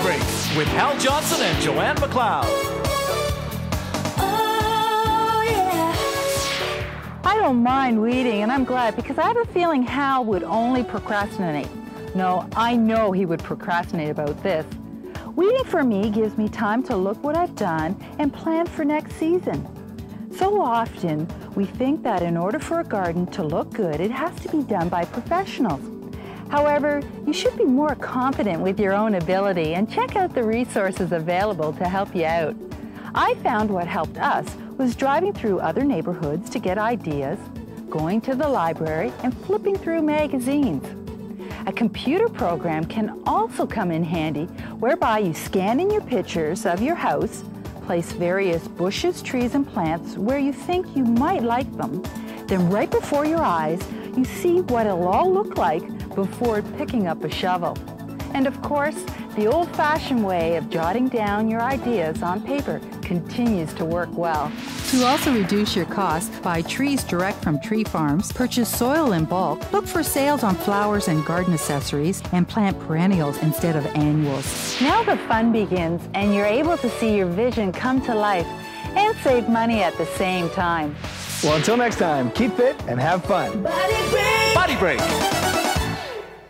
BodyBreak with Hal Johnson and Joanne McLeod. Oh, yeah. I don't mind weeding, and I'm glad because I have a feeling Hal would only procrastinate. No, I know he would procrastinate about this. Weeding for me gives me time to look what I've done and plan for next season. So often, we think that in order for a garden to look good, it has to be done by professionals. However, you should be more confident with your own ability and check out the resources available to help you out. I found what helped us was driving through other neighborhoods to get ideas, going to the library, and flipping through magazines. A computer program can also come in handy, whereby you scan in your pictures of your house, place various bushes, trees, and plants where you think you might like them. Then right before your eyes, you see what it'll all look like before picking up a shovel. And of course, the old-fashioned way of jotting down your ideas on paper continues to work well. To also reduce your costs, buy trees direct from tree farms, purchase soil in bulk, look for sales on flowers and garden accessories, and plant perennials instead of annuals. Now the fun begins, and you're able to see your vision come to life and save money at the same time. Well, until next time, keep fit and have fun. BodyBreak.